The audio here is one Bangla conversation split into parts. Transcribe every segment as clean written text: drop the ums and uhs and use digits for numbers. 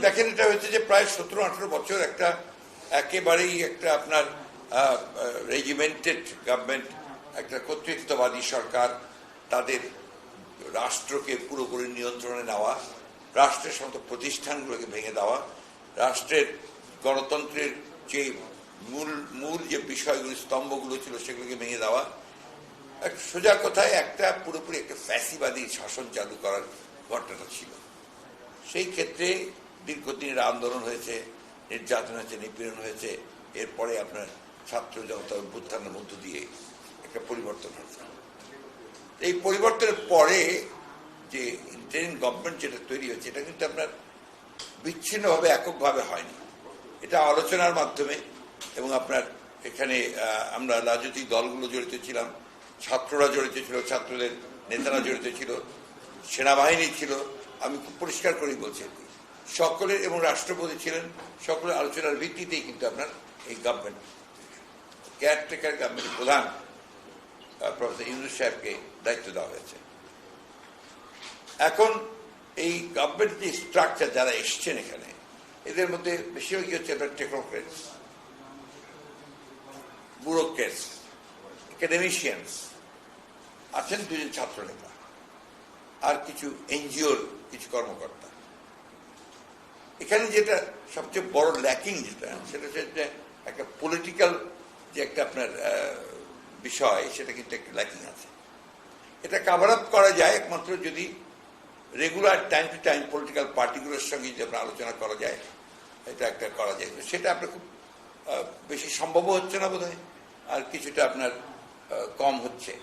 দেখেন, এটা হয়েছে যে প্রায় 17-18 বছর একটা একেবারেই একটা আপনার রেজিমেন্টেড গভর্নমেন্ট, একটা কর্তৃত্ববাদী সরকার, তাদের রাষ্ট্রকে পুরোপুরি নিয়ন্ত্রণে নেওয়া, রাষ্ট্রের সমস্ত প্রতিষ্ঠানগুলোকে ভেঙে দেওয়া, রাষ্ট্রের গণতন্ত্রের যে মূল যে বিষয়গুলি স্তম্ভগুলো ছিল সেগুলোকে ভেঙে দেওয়া, সোজা কথায় একটা পুরোপুরি একটা ফ্যাসিবাদী শাসন চালু করার ঘটনাটা ছিল। সেই ক্ষেত্রে দীর্ঘদিনের আন্দোলন হয়েছে, নির্যাতন হয়েছে, নিপীড়ন হয়েছে। এরপরে আপনার ছাত্র জনতা অভ্যুত্থানের মধ্য দিয়ে একটা পরিবর্তন হয়েছে। এই পরিবর্তনের পরে যে ইন্টারিম গভর্নমেন্ট যেটা তৈরি হয়েছে, এটা কিন্তু আপনার বিচ্ছিন্নভাবে এককভাবে হয়নি। এটা আলোচনার মাধ্যমে, এবং আপনার এখানে আমরা রাজনৈতিক দলগুলো জড়িত ছিলাম, ছাত্ররা জড়িত ছিল, ছাত্রদের নেতারা জড়িত ছিল, সেনাবাহিনী ছিল। আমি খুব পরিষ্কার করেই বলছি, সকলের, এবং রাষ্ট্রপতি ছিলেন, সকলের আলোচনার ভিত্তিতেই কিন্তু আপনার এই গভর্নমেন্ট, কেয়ারটেকার গভর্নমেন্টের প্রধান প্রফেসর ইউনূস সাহেবকে দায়িত্ব দেওয়া হয়েছে। এখন এই গভর্নমেন্ট যে স্ট্রাকচার, যারা এসছেন এখানে, এদের মধ্যে বেশিরভাগই হচ্ছে আপনার টেকনোক্রেটস, ব্যুরোক্রেটস, একাডেমিশিয়ানস, আছেন দুজন ছাত্রনেতা, আর কিছু এনজিওর কিছু কর্মকর্তা। এখানে যেটা সবচেয়ে বড় ল্যাকিং, সেটা হচ্ছে একটা পলিটিক্যাল যে একটা আপনার বিষয়, সেটা কিন্তু একটা ল্যাকিং আছে। এটা কাভার আপ করা যায় একমাত্র যদি regular time to time political পার্টিগুলোর সঙ্গে যদি আপনার আলোচনা করা যায়, এটা একটা করা যায়। সেটা আপনার খুব বেশি সম্ভব হচ্ছে না বোধ হয়, আর কিছুটা আপনার কম হচ্ছে।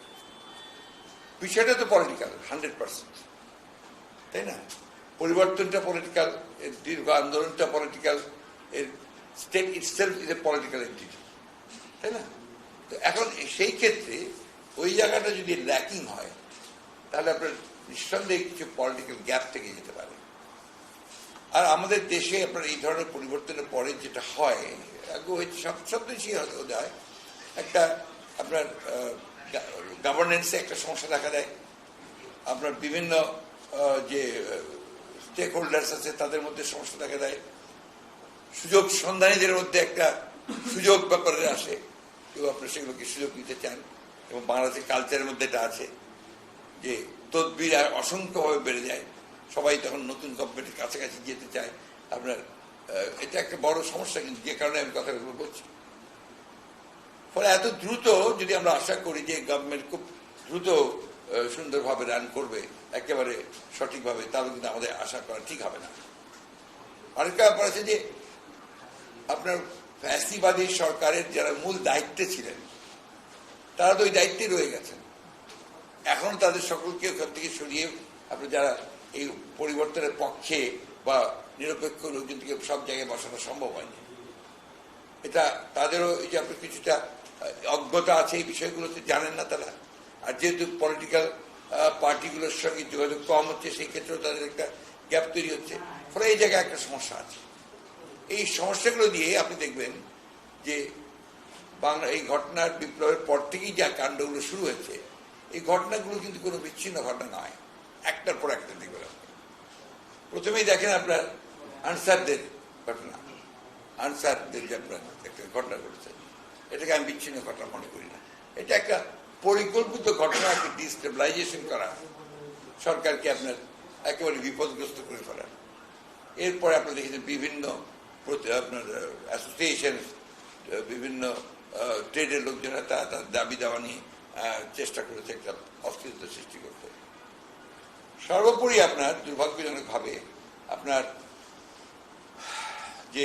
বিষয়টা তো পলিটিক্যাল 100%, তাই না? পরিবর্তনটা পলিটিক্যাল, এর দীর্ঘ আন্দোলনটা পলিটিক্যাল, এর state itself is a political entity, তাই না? তো এখন সেই ক্ষেত্রে ওই জায়গাটা যদি ল্যাকিং হয়, তাহলে আপনার নিঃসন্দেহে কিছু পলিটিক্যাল গ্যাপ থেকে যেতে পারে। আর আমাদের দেশে আপনার এই ধরনের পরিবর্তনের পরে যেটা হয়, সব দেশেই হয়, একটা আপনার গভর্নেন্সে একটা সমস্যা দেখা দেয়। আপনার বিভিন্ন যে স্টেক হোল্ডার্স আছে তাদের মধ্যে সমস্যা দেখা দেয়, সুযোগ সন্ধানীদের মধ্যে একটা সুযোগ ব্যাপারে আসে, কেউ আপনার সেগুলোকে সুযোগ নিতে চান। এবং বাংলাদেশের কালচারের মধ্যে এটা আছে যে তদবির অসংখ্যভাবে বেড়ে যায়, সবাই তখন নতুন গভর্নমেন্টের কাছাকাছি যেতে চায়। আপনার এটা একটা বড় সমস্যা, কিন্তু যে কারণে আমি কথাগুলো বলছি। ফলে এত দ্রুত যদি আমরা আশা করি যে গভর্নমেন্ট খুব দ্রুত সুন্দরভাবে রান করবে, একেবারে সঠিকভাবে, তাহলে কিন্তু আমাদের আশা করা ঠিক হবে না। আরেকটা ব্যাপার আছে যে আপনার ফ্যাসিবাদী সরকারের যারা মূল দায়িত্বে ছিলেন, তারা তো ওই দায়িত্বে রয়ে গেছেন। এখন তাদের সকলকে ওখান থেকে সরিয়ে আপনার যারা এই পরিবর্তনের পক্ষে বা নিরপেক্ষ লোকজন থেকে সব জায়গায় বসানো সম্ভব হয়নি। এটা তাদেরও এই যে আপনার কিছুটা অজ্ঞতা আছে, এই বিষয়গুলোতে জানেন না তারা। আর যেহেতু পলিটিক্যাল পার্টিগুলোর সঙ্গে যোগাযোগ কম হচ্ছে, সেই ক্ষেত্রেও তাদের একটা গ্যাপ তৈরি হচ্ছে। ফলে এই জায়গায় একটা সমস্যা আছে। এই সমস্যাগুলো দিয়ে আপনি দেখবেন যে বাংলা এই ঘটনার বিপ্লবের পর থেকেই যা কাণ্ডগুলো শুরু হয়েছে, এই ঘটনাগুলো কিন্তু কোনো বিচ্ছিন্ন ঘটনা নয়, একটার পর একটা দেখবেন। প্রথমেই দেখেন আপনার আনসারদের ঘটনা, আনসারদের যে আপনার একটা ঘটনা ঘটেছে, এটাকে আমি বিচ্ছিন্ন ঘটনা মনে করি না। এটা একটা পরিকল্পিত ঘটনা, একটা ডিস্টেবিলাইজেশন করা, সরকারকে আপনার একেবারে বিপদগ্রস্ত করে ফেলা। এরপরে আপনার দেখেছেন বিভিন্ন আপনার অ্যাসোসিয়েশন, বিভিন্ন ট্রেডের লোকজনেরা তার দাবি দাওয়া নিয়ে চেষ্টা করেছে একটা অস্থিরতা সৃষ্টি করতে। সর্বোপরি আপনার দুর্ভাগ্যজনকভাবে আপনার যে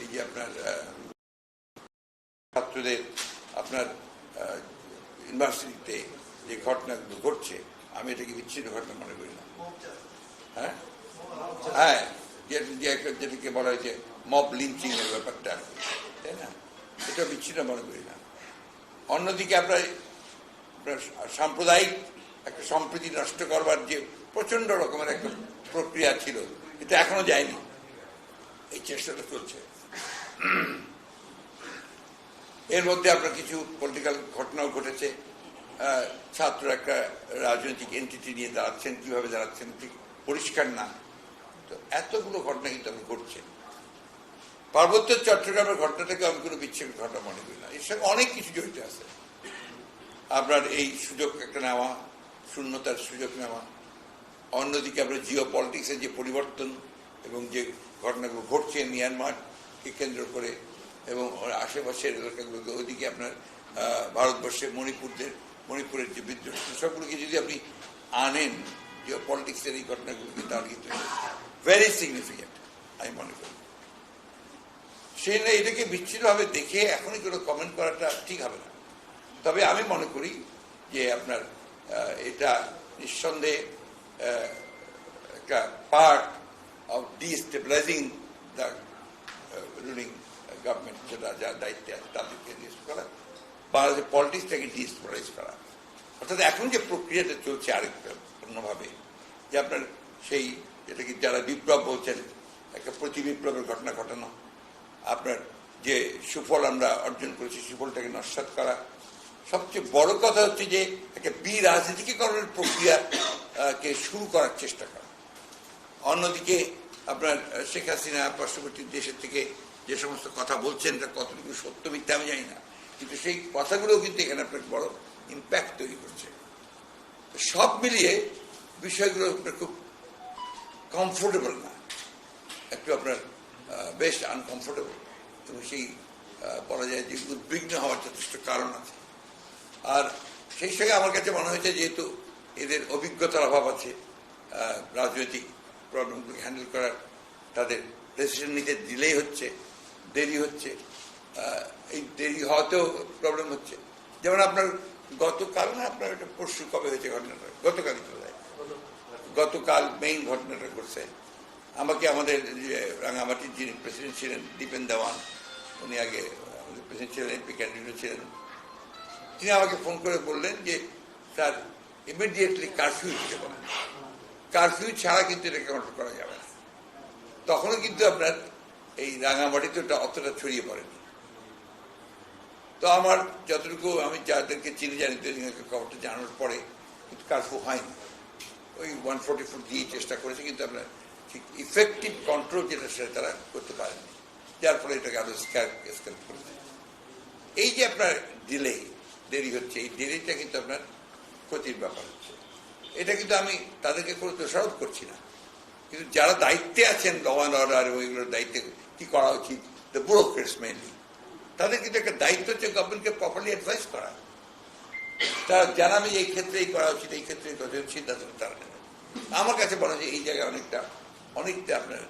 এই যে আপনার ছাত্রদের আপনার ইউনিভার্সিটিতে যে ঘটনাগুলো ঘটছে, আমি এটাকে বিচ্ছিন্ন ঘটনা মনে করি না। হ্যাঁ হ্যাঁ, যেটাকে বলা হয়েছে মব লিঞ্চিং এর ব্যাপারটা, তাই না? এটা বিচ্ছিন্ন মনে করি না। অন্যদিকে আপনার সাম্প্রদায়িক একটা সম্প্রীতি নষ্ট করবার যে প্রচন্ড রকমের একটা প্রক্রিয়া ছিল, এটা এখনো যায়নি, এই চেষ্টাটা চলছে। এর মধ্যে আপনার কিছু পলিটিক্যাল ঘটনাও ঘটেছে। ছাত্র একটা রাজনৈতিক এন্টিটি নিয়ে দাঁড়াচ্ছেন, কিভাবে দাঁড়াচ্ছেন ঠিক পরিষ্কার না। তো এতগুলো ঘটনা কিন্তু আমি ঘটছে। পার্বত্য চট্টগ্রামের ঘটনাটাকে আমি কোনো বিচ্ছিন্ন ঘটনা মনে করি না, এর সঙ্গে অনেক কিছু জড়িত আছে। আপনার এই সুযোগ একটা নেওয়া, শূন্যতার সুযোগ নেওয়া, অন্যদিকে আপনার জিও পলিটিক্সের যে পরিবর্তন এবং যে ঘটনাগুলো ঘটছে মিয়ানমারকে কেন্দ্র করে এবং আশেপাশের এলাকাগুলোকে, ওইদিকে আপনার ভারতবর্ষের মণিপুরের যে বিদ্রোহ, সবগুলোকে যদি আপনি আনেন জিও পলিটিক্সের এই ঘটনাগুলোকে, তাহলে কিন্তু ভেরি সিগনিফিকেন্ট আমি মনে করি। সেই না এটাকে বিচ্ছিন্নভাবে দেখে এখনই কোনো কমেন্ট করাটা ঠিক হবে না। তবে আমি মনে করি যে আপনার এটা নিঃসন্দেহে একটা part of destabilising the ruling government, যেটা যার দায়িত্বে আছে তাদেরকে ডিস্ট করা, বাংলাদেশের পলিটিক্সটাকে ডিস্টেবিলাইজ করা। অর্থাৎ এখন যে প্রক্রিয়াটা চলছে আরেকটা অন্যভাবে, যে আপনার সেই যেটাকে যারা বিপ্লব বলছেন, একটা প্রতি বিপ্লবের ঘটনা ঘটানো, আপনার যে সুফল আমরা অর্জন করেছি সুফলটাকে নস্যাৎ করা, সবচেয়ে বড় কথা হচ্ছে যে একটা রাজনীতিকরণের প্রক্রিয়াকে শুরু করার চেষ্টা করা। অন্যদিকে আপনার শেখ হাসিনা পার্শ্ববর্তী দেশের থেকে যে সমস্ত কথা বলছেন, তা কতটুকু সত্য মিথ্যা আমি জানি না, কিন্তু সেই কথাগুলোও কিন্তু এখানে আপনার বড় ইম্প্যাক্ট তৈরি করছে। সব মিলিয়ে বিষয়গুলো আপনার খুব কমফোর্টেবল না, একটু আপনার বেশ আনকমফোর্টেবল, এবং সেই বলা যায় যে উদ্বিগ্ন হওয়ার যথেষ্ট কারণ আছে। আর সেই সঙ্গে আমার কাছে মনে হয়েছে যেহেতু এদের অভিজ্ঞতার অভাব আছে রাজনৈতিক প্রবলেমগুলোকে হ্যান্ডেল করার, তাদের ডিসিশন নিতে ডিলে হচ্ছে, দেরি হচ্ছে, এই দেরি হওয়াতেও প্রবলেম হচ্ছে। যেমন আপনার গতকাল না, আপনার একটা পরশু কবে হয়েছে ঘটনাটা, গতকালই তো গতকাল মেইন ঘটনাটা ঘটছে। আমাকে আমাদের যে রাঙামাটির যিনি প্রেসিডেন্ট ছিলেন দীপেন দেওয়ান, উনি আগে আমাদের প্রেসিডেন্ট ছিলেন, এমপি ক্যান্ডিডেট ছিলেন, তিনি আমাকে ফোন করে বললেন যে স্যার ইমিডিয়েটলি কারফিউ দিতে বলেন, কারফিউ ছাড়া কিন্তু এটাকে কন্ট্রোল করা যাবে না। তখনও কিন্তু আপনার এই রাঙামাটিতে ওটা অতটা ছড়িয়ে পড়েনি। তো আমার যতটুকু আমি যাদেরকে চিনি জানি, খবরটা জানানোর পরে কিন্তু কারফিউ হয়নি, ওই 144 দিয়ে চেষ্টা করেছে, কিন্তু আপনার ঠিক ইফেক্টিভ কন্ট্রোল যেটা সেটা তারা করতে পারেনি, যার ফলে এটাকে আরো স্কেল করেছে। এই যে আপনার দেরি হচ্ছে, এই দেরিটা কিন্তু আপনার ক্ষতির ব্যাপার হচ্ছে। এটা কিন্তু আমি তাদেরকে কোনো দোষারোপ করছি না, কিন্তু যারা দায়িত্বে আছেন ল অ্যান্ড অর্ডার এবং এগুলোর দায়িত্বে কি করা উচিত, দ্য ব্যুরোক্রেটস মেইনলি, তাদের কিন্তু একটা দায়িত্ব হচ্ছে গভর্নমেন্টকে প্রপারলি অ্যাডভাইস করা। তারা জানাবে যে এই ক্ষেত্রে এই করা উচিত, এই ক্ষেত্রে সিদ্ধান্ত তারা নেবে। আমার কাছে মনে হয় এই জায়গায় অনেকটা আপনার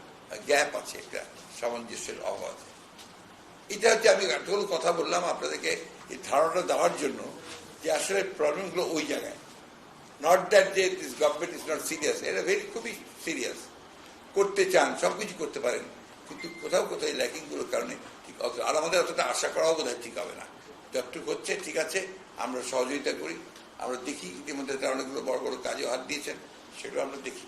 গ্যাপ আছে, একটা সামঞ্জস্যের অভাব আছে। এটা হচ্ছে আমি এতগুলো কথা বললাম আপনাদেরকে এই ধারণাটা দেওয়ার জন্য যে আসলে প্রবলেমগুলো ওই জায়গায়, নট দ্যাট যে this government is not serious, এটা খুবই সিরিয়াস, করতে চান, সবকিছু করতে পারেন, কিন্তু কোথাও কোথাও এই ল্যাকিংগুলোর কারণে ঠিক, আর আমাদের অতটা আশা করাও বোধ হয় ঠিক হবে না। যতটুকু হচ্ছে ঠিক আছে, আমরা সহযোগিতা করি, আমরা দেখি ইতিমধ্যে তারা অনেকগুলো বড় বড় কাজে হাত দিয়েছেন, সেগুলো আমরা দেখি।